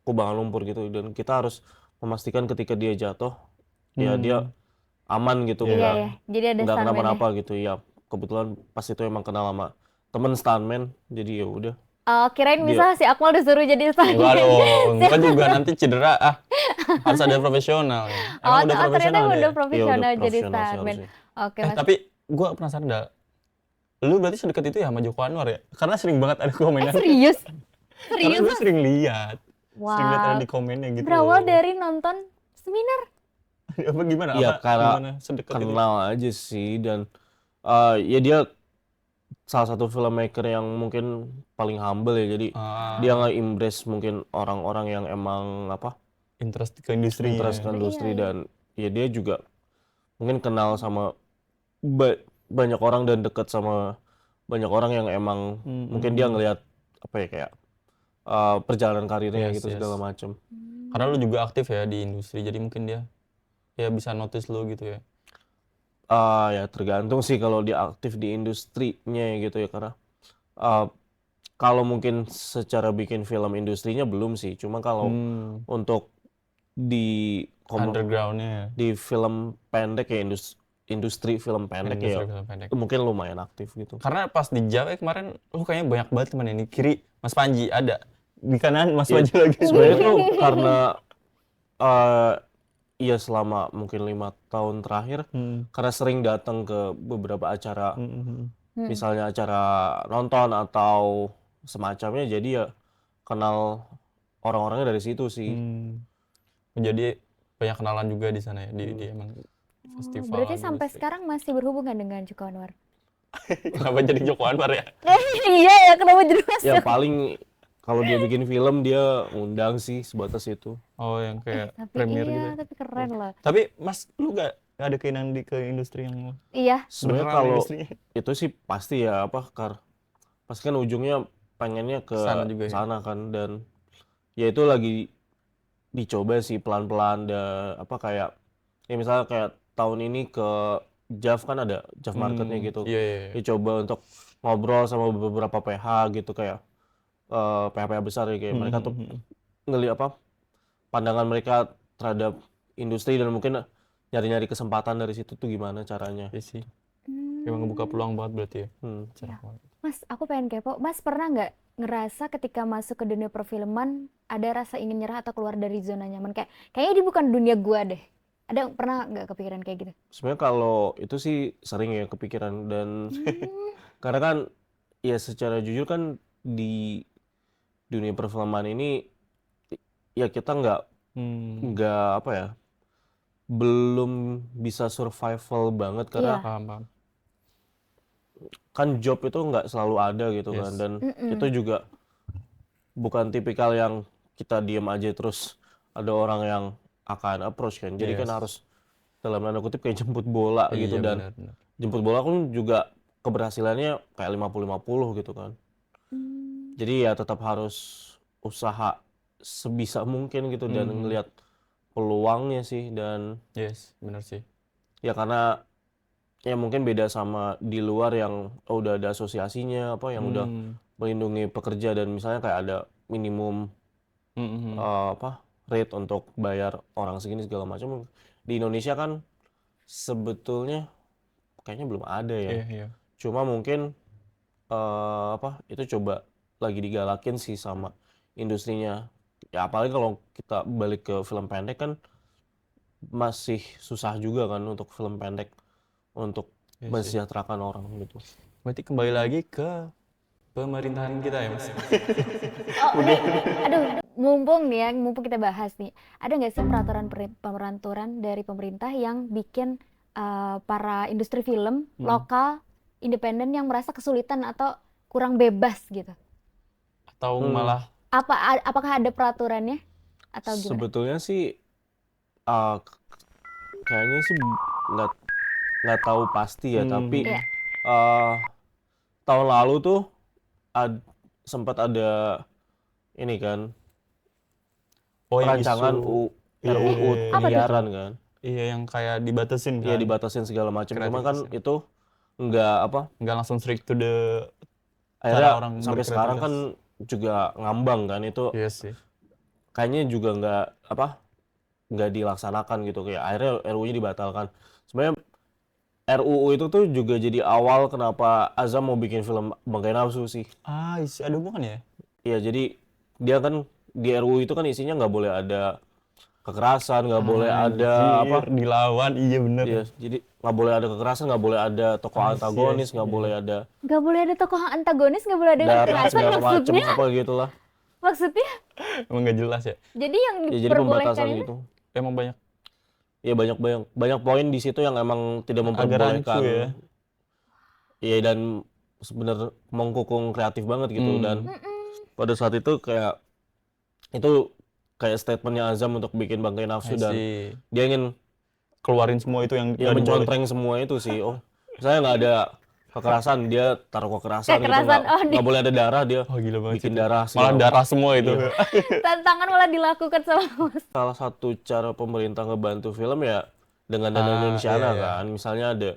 kubangan lumpur gitu, dan kita harus memastikan ketika dia jatuh ya dia aman gitu, Iya, ya. Jadi ada nggak stuntman-nya. kenapa-napa gitu ya. Kebetulan pas itu emang kenal sama temen stuntman, jadi ya udah. Kirain misalnya si Akmal disuruh jadi stuntman. enggak dong, gua juga nanti cedera harus ada profesional ya. Emang udah ternyata profesional udah dia? profesional Iya, udah jadi profesional sih stuntman. harusnya. Oke, Mas. Tapi gua penasaran dah. Lu berarti sedekat itu ya sama Joko Anwar ya? Karena sering banget ada komennya. Serius? Karena Serius? gue sering lihat. Sering lihat ada Wow. di komennya gitu. Berawal dari nonton seminar. apa gimana? Iya, Apa karena gimana sedekat itu? kenal aja sih, dan ya dia salah satu filmmaker yang mungkin paling humble ya, jadi dia nge-embrace mungkin orang-orang yang emang apa Interest ke industri. interest ke industri, Iya. dan ya dia juga mungkin kenal sama banyak orang dan dekat sama banyak orang yang emang mungkin dia ngelihat apa ya kayak perjalanan karirnya Yes, gitu yes. segala macam. Karena lu juga aktif ya di industri, jadi mungkin dia ya bisa notice lu gitu ya. Ya tergantung sih kalau dia aktif di industrinya gitu ya, karena uh, kalau mungkin secara bikin film industrinya belum sih, cuma kalau untuk di Underground-nya ya. di film pendek ya, industri film pendek Industri ya film pendek. mungkin lumayan aktif gitu. Karena pas di Jawa kemarin lu kayaknya banyak banget teman ini. Kiri Mas Panji ada, di kanan Mas Ya, Panji lagi. sebenarnya tuh karena ya selama mungkin 5 tahun terakhir, karena sering datang ke beberapa acara, misalnya acara nonton atau semacamnya, jadi ya kenal orang-orangnya dari situ sih. Jadi banyak kenalan juga di sana ya, di emang festival. Berarti gitu sampai sih. sekarang masih berhubungan dengan Joko Anwar? Kenapa jadi Joko Anwar ya? Iya ya, kenapa jadi Mas? Ya paling kalau dia bikin film dia undang sih, sebatas itu. Oh, yang kayak Tapi premier iya, gitu. tapi keren loh. Tapi Mas, lu gak ada keinginan ke industri yang Iya. Sebenarnya beneran kalau industrinya? itu sih pasti ya, pasti kan ujungnya pengennya ke Sana juga ya? sana kan, dan ya itu lagi dicoba sih pelan-pelan, kayak ya misalnya kayak tahun ini ke JAV kan ada JAV marketnya gitu. Iya, iya, iya. Dicoba untuk ngobrol sama beberapa PH gitu, kayak PH-PH besar ya, kayak mereka tuh ngelihat pandangan mereka terhadap industri, dan mungkin nyari-nyari kesempatan dari situ tuh gimana caranya. Iya sih. Emang ngebuka peluang banget berarti ya. Ya. Mas, aku pengen kepo. Mas pernah nggak ngerasa ketika masuk ke dunia perfilman ada rasa ingin nyerah atau keluar dari zona nyaman? Kayaknya ini bukan dunia gua deh. Ada pernah nggak kepikiran kayak gitu? Sebenarnya kalau itu sih sering ya kepikiran, dan karena kan ya secara jujur kan di dunia perfilman ini ya kita nggak apa ya, belum bisa survival banget, karena Iya. Paham. kan job itu nggak selalu ada gitu kan, Yes. dan itu juga bukan tipikal yang kita diem aja terus ada orang yang akan approach kan, jadi kan Yes. harus dalam tanda kutip kayak jemput bola gitu, Iya, dan benar. jemput bola pun juga keberhasilannya kayak 50-50 gitu kan. Jadi ya tetap harus usaha sebisa mungkin gitu, dan ngelihat peluangnya sih, dan Yes, benar sih. ya karena ya mungkin beda sama di luar yang udah ada asosiasinya yang udah melindungi pekerja, dan misalnya kayak ada minimum rate untuk bayar orang segini segala macam. Di Indonesia kan sebetulnya kayaknya belum ada ya. Iya. Cuma mungkin itu coba lagi digalakin sih sama industrinya. Ya apalagi kalau kita balik ke film pendek kan masih susah juga kan untuk film pendek untuk Iya sih. mensejahterakan orang gitu. Berarti kembali lagi ke pemerintahan kita ya, Mas. Oh, ini, aduh, mumpung kita bahas nih, ada nggak sih peraturan dari pemerintah yang bikin para industri film lokal, independen yang merasa kesulitan atau kurang bebas gitu? Atau malah Apakah ada peraturannya atau gimana? Sebetulnya sih kayaknya sih nggak tahu pasti ya, tapi Iya. tahun lalu tuh sempat ada ini kan yang rancangan isu. RUU penyiaran kan. Iya, yang kayak dibatasin kan. Iya, dibatasin segala macam. Cuma kan Kreativitas. itu nggak langsung strict to the akhirnya cara orang sampai sekarang kan berkreativitas. juga ngambang kan, itu Iya sih. kayaknya juga nggak dilaksanakan gitu, kayak akhirnya RUU-nya dibatalkan. Sebenarnya RUU itu tuh juga jadi awal kenapa Azam mau bikin film Bangkai Nafsu sih. Ada hubungan ya? Iya, jadi dia kan di RUU itu kan isinya nggak boleh ada kekerasan, nggak boleh ada dilawan, iya bener. Iya, jadi nggak boleh ada kekerasan, nggak boleh ada tokoh antagonis, nggak boleh ada Nggak boleh ada tokoh antagonis, nggak boleh ada darah kekerasan, segala macam maksudnya? apa gitulah. Maksudnya? Emang nggak jelas ya? Jadi yang Ya, jadi diperbolehkan pembatasan itu? gitu. Emang banyak. Iya, banyak poin di situ yang emang tidak Agak memperbolehkan. rancu ya. Iya, dan sebenarnya mengkukung kreatif banget gitu, dan pada saat itu kayak itu kayak statementnya Azam untuk bikin Bangkai Nafsu, dan dia ingin keluarin semua itu yang ya nggak diboleh. mencontreng semua itu sih. Saya nggak ada kekerasan, dia taruh kekerasan gitu, nggak boleh ada darah, dia Gila banget bikin itu. darah Malah segala darah semua itu. Tantangan malah dilakukan sama Mas. Salah satu cara pemerintah ngebantu film ya dengan dana Indonesiana iya. kan. Misalnya ada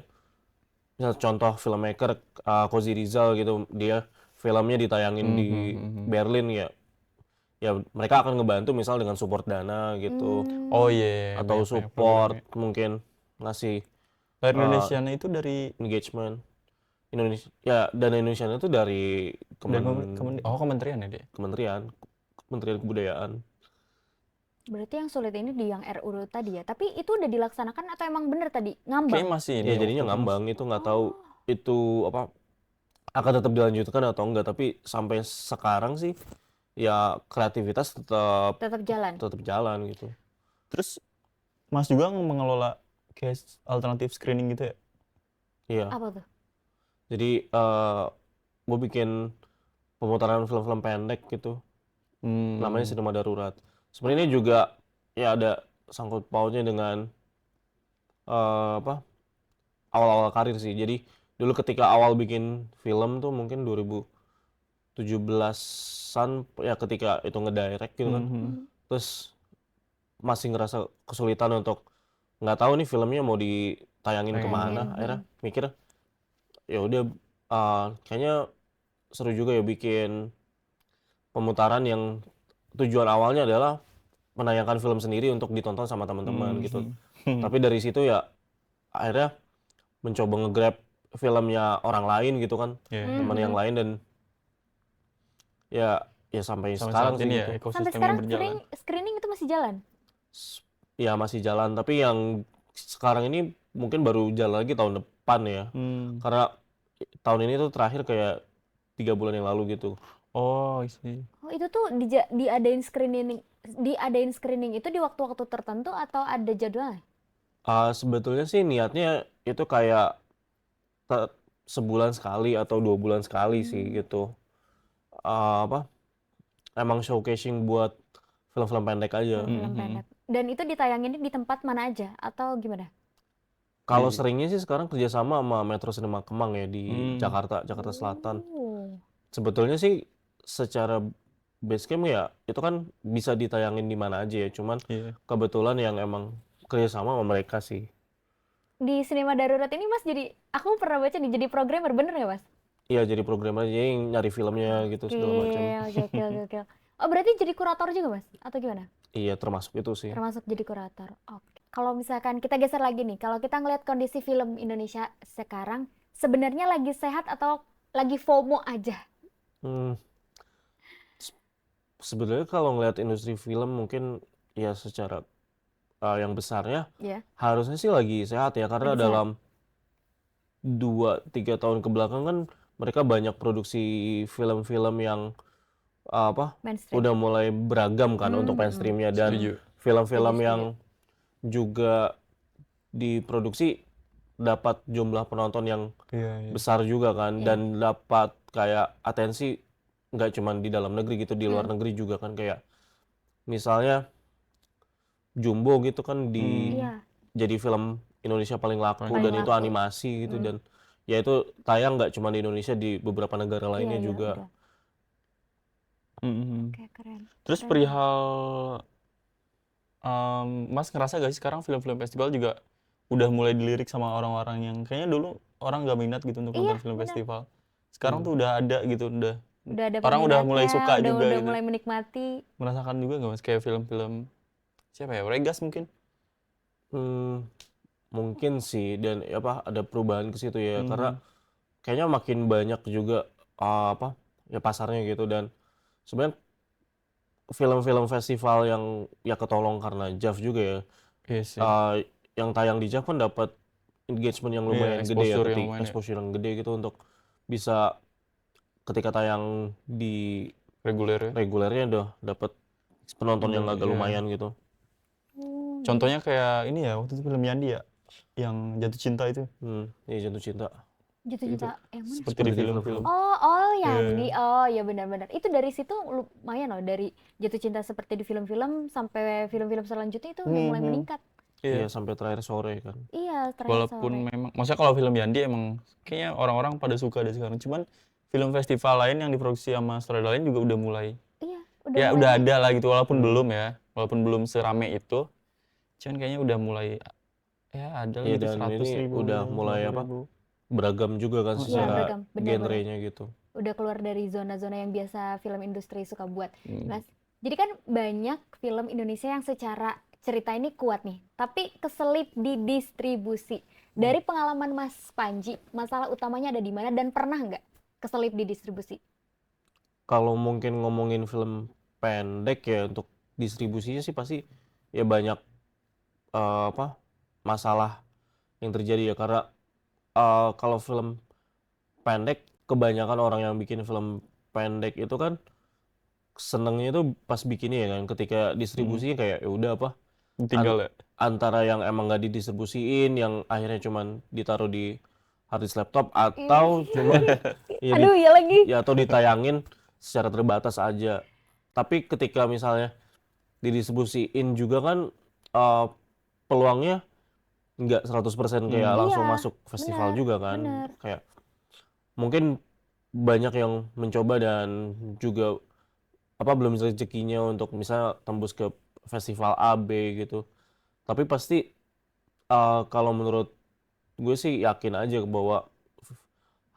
misal contoh filmmaker Kozi Rizal gitu, dia filmnya ditayangin di Berlin ya. Ya mereka akan ngebantu misal dengan support dana gitu Oh iya, atau banyak support programnya. mungkin ngasih Layar Indonesianya itu dari engagement Indonesia. Ya dana Indonesia itu dari kementerian ya dia. Kementerian Kebudayaan. Berarti yang sulit ini di yang RUU tadi ya. Tapi itu udah dilaksanakan atau emang bener tadi ngambang? Kayaknya masih ini Ya ya jadinya waktu itu ngambang itu nggak tahu itu apa akan tetap dilanjutkan atau enggak, tapi sampai sekarang sih ya kreativitas tetap Tetap jalan. jalan gitu. Terus Mas juga mengelola kayak alternatif screening gitu ya? Iya. Apa tuh? Jadi gue bikin pemutaran film-film pendek gitu. Namanya Sinema Darurat. Sebenarnya ini juga ya ada sangkut pautnya dengan apa awal-awal karir sih. Jadi dulu ketika awal bikin film tuh mungkin 2017-an ya ketika itu ngedirect gitu kan. Terus masih ngerasa kesulitan untuk nggak tahu nih filmnya mau ditayangin kemana. Akhirnya mikir ya udah kayaknya seru juga ya bikin pemutaran yang tujuan awalnya adalah menayangkan film sendiri untuk ditonton sama teman-teman gitu. Tapi dari situ ya akhirnya mencoba nge-grab filmnya orang lain gitu kan, teman yang lain, dan ya sampai sekarang saat sih ini gitu. ya Sampai ekosistemnya sekarang berjalan. screening itu masih jalan? Ya masih jalan, tapi yang sekarang ini mungkin baru jalan lagi tahun depan ya. Karena tahun ini tuh terakhir kayak 3 bulan yang lalu gitu. Oh, isi. Oh, itu tuh diadain screening itu di waktu-waktu tertentu atau ada jadwalnya? Sebetulnya sih niatnya itu kayak sebulan sekali atau 2 bulan sekali sih gitu. Apa? Emang showcasing buat film-film pendek aja. Film pendek. Dan itu ditayanginnya di tempat mana aja atau gimana? Kalau seringnya sih sekarang kerjasama sama Metro Cinema Kemang ya di Jakarta Selatan. Sebetulnya sih secara Basecamp ya itu kan bisa ditayangin di mana aja ya, cuman kebetulan yang emang kerjasama sama mereka sih. Di Sinema Darurat ini Mas aku pernah baca nih jadi programmer, bener nggak Mas? Iya, jadi programmer aja yang nyari filmnya gitu segala macam. Gokil. Oh, berarti jadi kurator juga Mas? Atau gimana? Iya, termasuk itu sih. Termasuk jadi kurator. Oke. Kalau misalkan kita geser lagi nih, kalau kita ngelihat kondisi film Indonesia sekarang, sebenarnya lagi sehat atau lagi FOMO aja? Sebenarnya kalau ngeliat industri film mungkin ya secara yang besarnya harusnya sih lagi sehat ya, karena Lagi sehat. dalam 2-3 tahun kebelakang kan mereka banyak produksi film-film yang Mainstream. udah mulai beragam kan untuk mainstreamnya, dan Setuju. film-film yang juga diproduksi dapat jumlah penonton yang besar juga kan, dan dapat kayak atensi nggak cuma di dalam negeri gitu, di luar negeri juga kan, kayak misalnya Jumbo gitu kan jadi film Indonesia paling laku dan itu animasi gitu, dan ya itu tayang nggak cuma di Indonesia, di beberapa negara lainnya juga. Oke, keren. Terus perihal Mas ngerasa gak sih sekarang film-film festival juga udah mulai dilirik sama orang-orang yang kayaknya dulu orang nggak minat gitu untuk nonton film festival. Sekarang tuh udah ada gitu, udah ada orang udah mulai suka juga udah gitu. mulai menikmati. Merasakan juga nggak Mas kayak film-film siapa ya, Regas mungkin? Mungkin sih, dan ada perubahan ke situ ya, karena kayaknya makin banyak juga ya pasarnya gitu, dan sebenarnya film-film festival yang ya ketolong karena JAV juga ya. Iya sih. Yang tayang di JAV kan dapat engagement yang lumayan gede ya, exposure yang gede gitu, untuk bisa ketika tayang di regulernya udah dapat penonton yang agak lumayan gitu. Contohnya kayak ini ya, waktu itu film Yandi ya, yang Jatuh Cinta itu. Iya, Jatuh Cinta. Jatuh Cinta yang mana? Seperti di film-film. Oh Yandi. Oh ya, benar-benar. Itu dari situ lumayan loh, dari Jatuh Cinta seperti di film-film sampai film-film selanjutnya itu udah mulai meningkat. Iya, sampai Terakhir Sore kan. Iya, Terakhir Walaupun Sore. memang, maksudnya kalau film Yandi emang kayaknya orang-orang pada suka deh sekarang. Cuman film festival lain yang diproduksi sama sutradara lain juga udah mulai. Iya, udah ada lah gitu, walaupun belum ya. Walaupun belum serame itu. Cuman kayaknya udah mulai Ya ada Ya gitu dan 100.000, ini udah mulai 50.000. beragam juga kan Iya, secara beragam, benar-benar. genrenya gitu. Udah keluar dari zona-zona yang biasa film industri suka buat. Hmm. Mas, jadi kan banyak film Indonesia yang secara cerita ini kuat nih, tapi keselip di distribusi. Dari pengalaman Mas Panji, masalah utamanya ada di mana dan pernah nggak keselip di distribusi? Kalau mungkin ngomongin film pendek ya untuk distribusinya sih pasti ya banyak masalah yang terjadi ya karena kalau film pendek kebanyakan orang yang bikin film pendek itu kan senengnya itu pas bikinnya ya kan ketika distribusinya kayak ya udah apa Tinggal ya. antara yang emang nggak didistribusiin yang akhirnya cuman ditaruh di hard disk laptop atau cuman ya Aduh, ya lagi. ya atau ditayangin secara terbatas aja. Tapi ketika misalnya didistribusiin juga kan eh, peluangnya nggak 100% kayak langsung Iya, masuk festival benar, juga kan. benar. Kayak mungkin banyak yang mencoba dan juga belum rezekinya untuk misalnya tembus ke festival A, B gitu. Tapi pasti kalau menurut gue sih yakin aja bahwa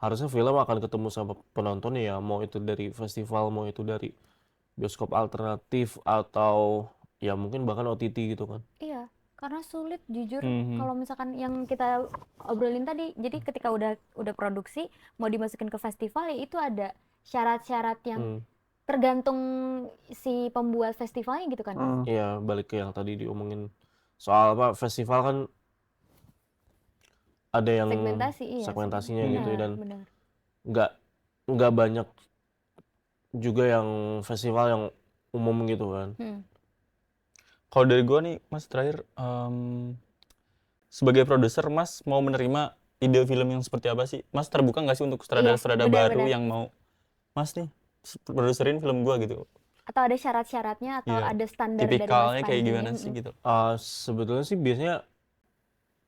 harusnya film akan ketemu sama penonton ya, mau itu dari festival, mau itu dari bioskop alternatif atau ya mungkin bahkan OTT gitu kan. Iya, karena sulit jujur Mhm. kalau misalkan yang kita obrolin tadi. Jadi ketika udah produksi mau dimasukin ke festival ya itu ada syarat-syarat yang Hmm. tergantung si pembuat festivalnya gitu kan. Iya, balik ke yang tadi diomongin soal festival kan ada yang Segmentasi, iya, segmentasinya gitu ya, benar, dan benar. nggak nggak banyak juga yang festival yang umum gitu kan. Hmm. Kalau dari gua nih Mas terakhir, sebagai produser Mas mau menerima ide film yang seperti apa sih? Mas terbuka nggak sih untuk Iya, sutradara-sutradara baru benar-benar. yang mau Mas nih produserin film gua gitu? Atau ada syarat-syaratnya atau Iya. ada standar dari Mas Tipikalnya kayak Panjinya. gimana sih gitu? Sebetulnya sih biasanya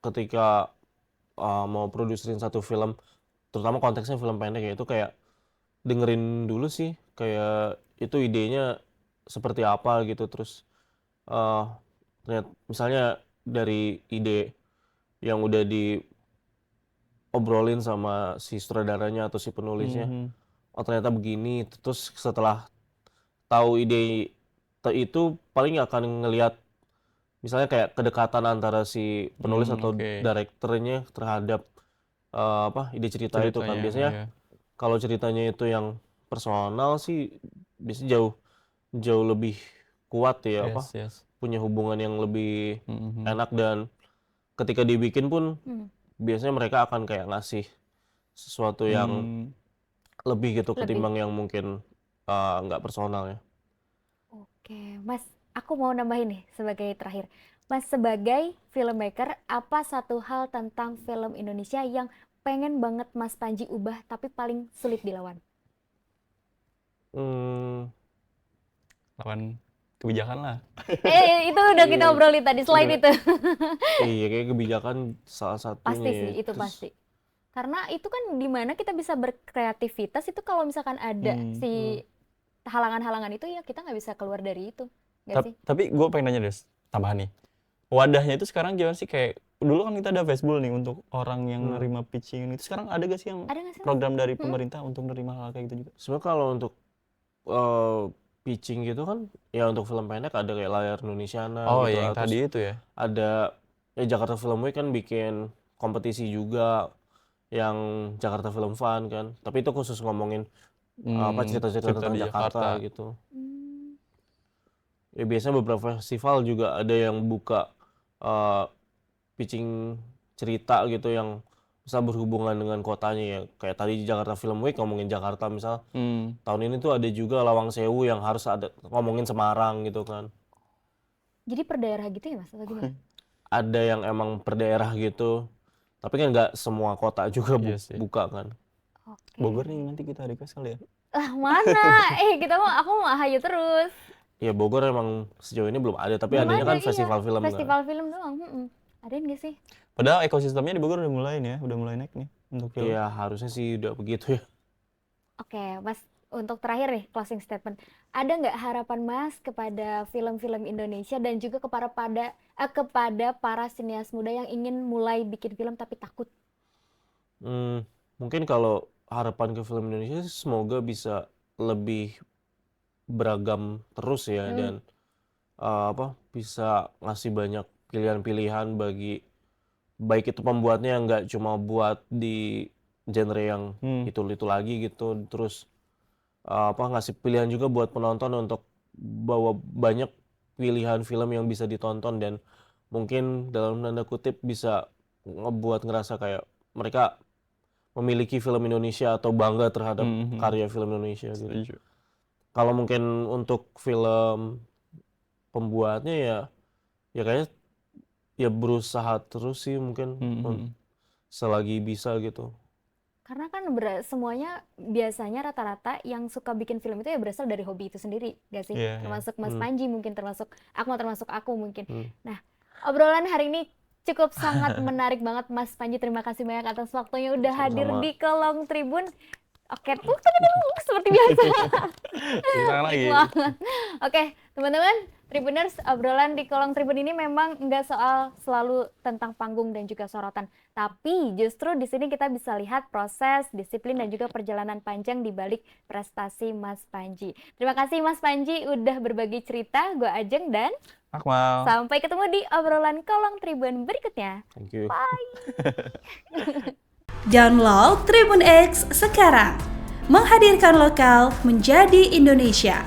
ketika mau produserin satu film, terutama konteksnya film pendek ya, itu kayak dengerin dulu sih kayak itu idenya seperti apa gitu, terus eh misalnya dari ide yang udah diobrolin sama si sutradaranya atau si penulisnya, Mhm. oh ternyata begini, terus setelah tahu ide itu paling akan ngelihat misalnya kayak kedekatan antara si penulis atau Oke. direkturnya terhadap ide cerita itu kan. Ceritanya, Biasanya iya. kalau ceritanya itu yang personal sih biasanya jauh jauh lebih kuat ya, Yes, yes. punya hubungan yang lebih Mhm. enak, dan ketika dibikin pun Hmm, biasanya mereka akan kayak ngasih sesuatu yang Mmm, lebih gitu lebih. ketimbang yang mungkin nggak personal ya. Oke, Mas, aku mau nambahin nih sebagai terakhir. Mas, sebagai filmmaker, apa satu hal tentang film Indonesia yang pengen banget Mas Panji ubah tapi paling sulit dilawan? Hmm, lawan kebijakan lah. Itu udah kita iya, obrolin tadi, selain iya, itu. iya, kayak kebijakan salah satunya Pasti ya. sih, itu Terus pasti. Karena itu kan dimana kita bisa berkreativitas itu kalau misalkan ada Hmm. si halangan-halangan itu ya kita nggak bisa keluar dari itu, nggak sih? Tapi gue pengen nanya Des, tambahan nih. Wadahnya itu sekarang gimana sih? Kayak dulu kan kita ada Facebook nih untuk orang yang nerima pitching itu. Sekarang ada gak sih yang Ada nggak sih, Mas? program dari pemerintah untuk nerima hal kayak gitu juga? sebenarnya kalau untuk eh, pitching gitu kan ya untuk film pendek ada kayak Layar Indonesiana Oh gitu, ya yang terus tadi itu ya. ada ya Jakarta Film Week kan bikin kompetisi juga yang Jakarta Film Fun kan, tapi itu khusus ngomongin cerita-cerita Cerita tentang di Jakarta Jakarta. gitu. Hmm, Ya biasanya beberapa festival juga ada yang buka eh, pitching cerita gitu yang misal berhubungan dengan kotanya ya, kayak tadi di Jakarta Film Week ngomongin Jakarta, misal Hmm. tahun ini tuh ada juga Lawang Sewu yang harus ada ngomongin Semarang gitu kan. jadi per daerah gitu ya, Mas, atau gimana? Ada yang emang per daerah gitu, tapi kan nggak semua kota juga Iya sih. buka kan. Oke. Bogor nih nanti kita request kali ya. Ah, mana? Kita mau, aku mau Ahayu terus. Ya Bogor emang sejauh ini belum ada, tapi Belum adanya ada, kan iya. festival film kan. Festival film doang. Ada nggak sih? Padahal ekosistemnya di Bogor udah mulai nih ya, udah mulai naik nih untuk film. Iya harusnya sih udah begitu ya. Oke, Mas. untuk terakhir nih, closing statement. Ada nggak harapan Mas kepada film-film Indonesia dan juga kepada para sinias muda yang ingin mulai bikin film tapi takut? Mungkin kalau harapan ke film Indonesia sih semoga bisa lebih beragam terus ya, dan bisa ngasih banyak pilihan-pilihan bagi baik itu pembuatnya yang nggak cuma buat di genre yang itu lagi gitu, terus ngasih pilihan juga buat penonton untuk bawa banyak pilihan film yang bisa ditonton, dan mungkin dalam tanda kutip bisa ngebuat ngerasa kayak mereka memiliki film Indonesia atau bangga terhadap karya film Indonesia gitu. Setuju. Kalau mungkin untuk film pembuatnya ya kayaknya ya berusaha terus sih mungkin selagi bisa gitu. Karena kan semuanya biasanya rata-rata yang suka bikin film itu ya berasal dari hobi itu sendiri, gak sih? Iya, iya. Termasuk Mas Panji mungkin, termasuk aku mungkin. Nah, obrolan hari ini cukup sangat menarik banget Mas Panji. Terima kasih banyak atas waktunya udah hadir Sama-sama. di Kolong Tribun. Oke, seperti biasa. Ulang lagi. Banget. Oke, teman-teman, Tribuners, obrolan di Kolong Tribun ini memang nggak soal selalu tentang panggung dan juga sorotan, tapi justru di sini kita bisa lihat proses, disiplin dan juga perjalanan panjang di balik prestasi Mas Panji. Terima kasih Mas Panji udah berbagi cerita. Gue Ajeng dan Akmal. sampai ketemu di obrolan Kolong Tribun berikutnya. Thank you. Download Tribun X sekarang, menghadirkan lokal menjadi Indonesia.